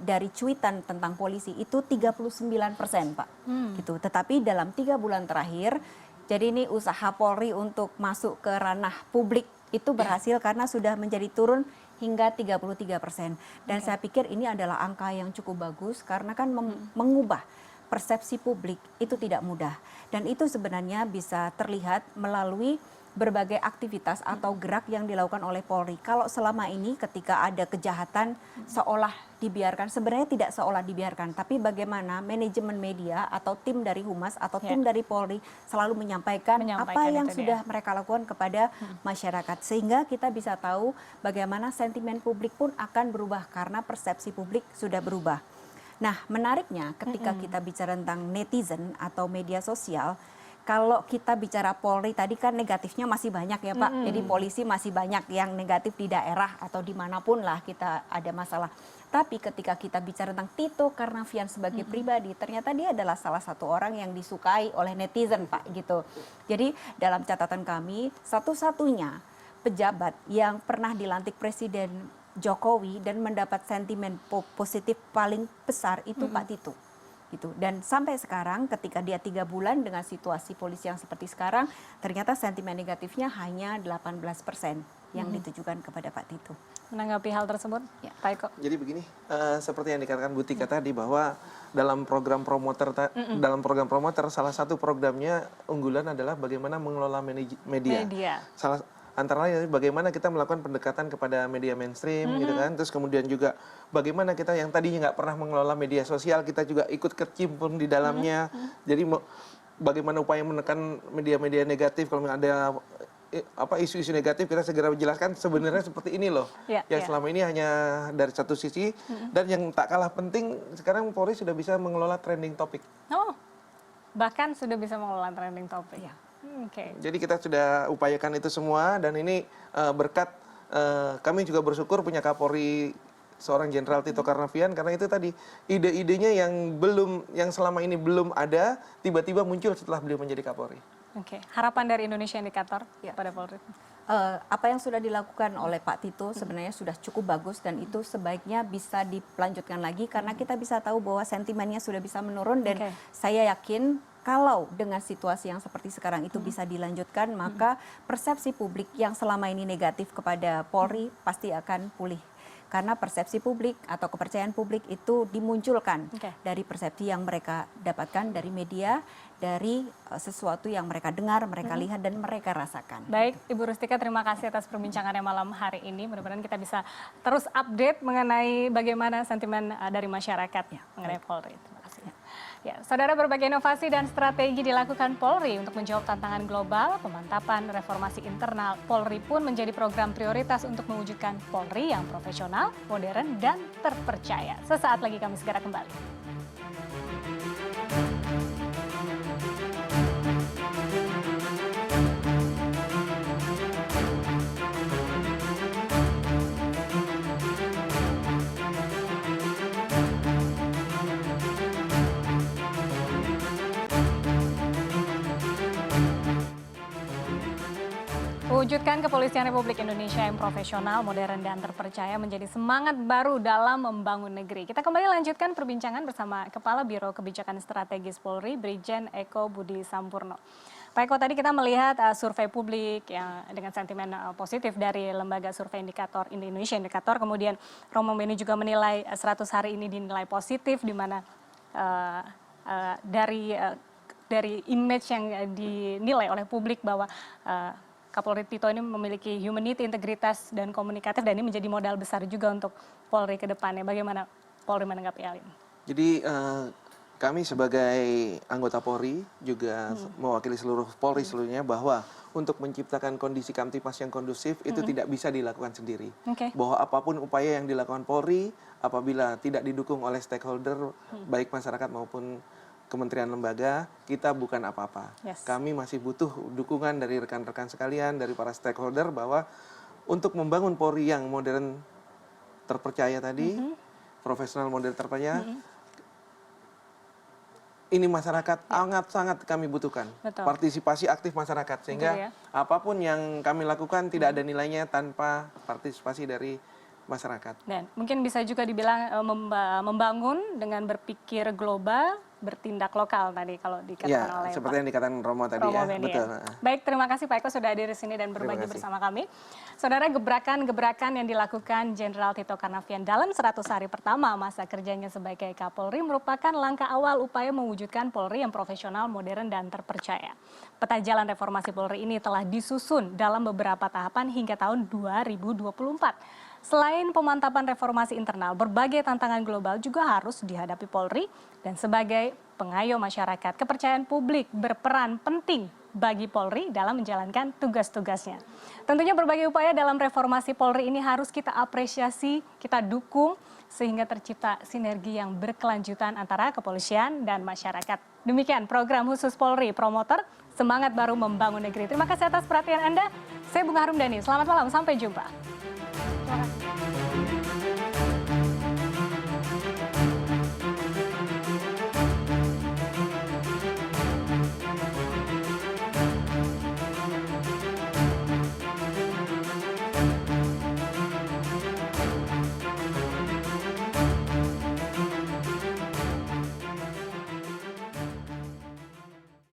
dari cuitan tentang polisi itu 39% Pak. Gitu. Tetapi dalam 3 bulan terakhir, jadi ini usaha Polri untuk masuk ke ranah publik itu berhasil karena sudah menjadi turun hingga 33%. Dan saya pikir ini adalah angka yang cukup bagus karena kan mengubah persepsi publik itu tidak mudah. Dan itu sebenarnya bisa terlihat melalui berbagai aktivitas atau gerak yang dilakukan oleh Polri. Kalau selama ini ketika ada kejahatan seolah dibiarkan, sebenarnya tidak seolah dibiarkan, tapi bagaimana manajemen media atau tim dari Humas atau tim dari Polri selalu menyampaikan apa yang sudah mereka lakukan kepada masyarakat. Sehingga kita bisa tahu bagaimana sentimen publik pun akan berubah karena persepsi publik sudah berubah. Nah, menariknya ketika kita bicara tentang netizen atau media sosial, kalau kita bicara Polri tadi kan negatifnya masih banyak ya Pak. Jadi polisi masih banyak yang negatif di daerah atau dimanapun lah kita ada masalah. Tapi ketika kita bicara tentang Tito Karnavian sebagai pribadi, ternyata dia adalah salah satu orang yang disukai oleh netizen Pak gitu. Jadi dalam catatan kami, satu-satunya pejabat yang pernah dilantik Presiden Jokowi dan mendapat sentimen positif paling besar itu Pak Tito. Gitu. Dan sampai sekarang ketika dia 3 bulan dengan situasi polisi yang seperti sekarang, ternyata sentimen negatifnya hanya 18% yang ditujukan kepada Pak Tito. Menanggapi hal tersebut, Pak Eko? Jadi begini, seperti yang dikatakan Bu Tika tadi bahwa dalam program promoter salah satu programnya unggulan adalah bagaimana mengelola media. Antara lain bagaimana kita melakukan pendekatan kepada media mainstream gitu kan, terus kemudian juga bagaimana kita yang tadinya nggak pernah mengelola media sosial kita juga ikut kecimpung di dalamnya. Jadi bagaimana upaya menekan media-media negatif, kalau ada isu-isu negatif kita segera menjelaskan sebenarnya seperti ini loh. Yang selama ini hanya dari satu sisi, dan yang tak kalah penting sekarang Polri sudah bisa mengelola trending topik. Bahkan sudah bisa mengelola trending topik. Jadi kita sudah upayakan itu semua, dan ini berkat kami juga bersyukur punya Kapolri seorang Jenderal Tito Karnavian, karena itu tadi ide-idenya yang selama ini belum ada tiba-tiba muncul setelah beliau menjadi Kapolri. Harapan dari Indonesia Indikator pada Polri. Apa yang sudah dilakukan oleh Pak Tito sebenarnya sudah cukup bagus, dan itu sebaiknya bisa dilanjutkan lagi karena kita bisa tahu bahwa sentimennya sudah bisa menurun, dan saya yakin kalau dengan situasi yang seperti sekarang itu bisa dilanjutkan, maka persepsi publik yang selama ini negatif kepada Polri pasti akan pulih. Karena persepsi publik atau kepercayaan publik itu dimunculkan dari persepsi yang mereka dapatkan dari media, dari sesuatu yang mereka dengar, mereka lihat, dan mereka rasakan. Baik, Ibu Rustika, terima kasih atas perbincangannya malam hari ini. Mudah-mudahan kita bisa terus update mengenai bagaimana sentimen dari masyarakat mengenai Polri. Terima kasih. Saudara, berbagai inovasi dan strategi dilakukan Polri untuk menjawab tantangan global. Pemantapan reformasi internal Polri pun menjadi program prioritas untuk mewujudkan Polri yang profesional, modern, dan terpercaya. Sesaat lagi kami segera kembali. Mewujudkan kepolisian Republik Indonesia yang profesional, modern, dan terpercaya menjadi semangat baru dalam membangun negeri. Kita kembali lanjutkan perbincangan bersama Kepala Biro Kebijakan Strategis Polri, Brigjen Eko Budi Sampurno. Pak Eko, tadi kita melihat survei publik yang dengan sentimen positif dari Lembaga Survei Indikator Indonesia Indikator, kemudian Romo Beni juga menilai 100 hari ini dinilai positif, di mana dari image yang dinilai oleh publik bahwa Kapolri Tito ini memiliki humanity, integritas, dan komunikatif, dan ini menjadi modal besar juga untuk Polri ke depannya. Bagaimana Polri menanggapi hal ini? Jadi kami sebagai anggota Polri juga mewakili seluruh Polri seluruhnya bahwa untuk menciptakan kondisi kamtipas yang kondusif itu tidak bisa dilakukan sendiri. Bahwa apapun upaya yang dilakukan Polri apabila tidak didukung oleh stakeholder baik masyarakat maupun kementerian lembaga, kita bukan apa-apa. Kami masih butuh dukungan dari rekan-rekan sekalian, dari para stakeholder bahwa untuk membangun Polri yang modern terpercaya tadi, profesional modern terpercaya, ini masyarakat sangat kami butuhkan. Partisipasi aktif masyarakat, sehingga apapun yang kami lakukan tidak ada nilainya tanpa partisipasi dari masyarakat. Dan mungkin bisa juga dibilang membangun dengan berpikir global, bertindak lokal tadi kalau dikatakan oleh seperti yang dikatakan Romo tadi Betul. Baik, terima kasih Pak Eko sudah hadir di sini dan berbagi bersama kami. Saudara, gebrakan-gebrakan yang dilakukan Jenderal Tito Karnavian dalam 100 hari pertama masa kerjanya sebagai Kapolri merupakan langkah awal upaya mewujudkan Polri yang profesional, modern, dan terpercaya. Peta jalan reformasi Polri ini telah disusun dalam beberapa tahapan hingga tahun 2024. Selain pemantapan reformasi internal, berbagai tantangan global juga harus dihadapi Polri, dan sebagai pengayom masyarakat, kepercayaan publik berperan penting bagi Polri dalam menjalankan tugas-tugasnya. Tentunya berbagai upaya dalam reformasi Polri ini harus kita apresiasi, kita dukung, sehingga tercipta sinergi yang berkelanjutan antara kepolisian dan masyarakat. Demikian program khusus Polri Promoter, semangat baru membangun negeri. Terima kasih atas perhatian Anda. Saya Bunga Harumdani, selamat malam, sampai jumpa. Terima kasih.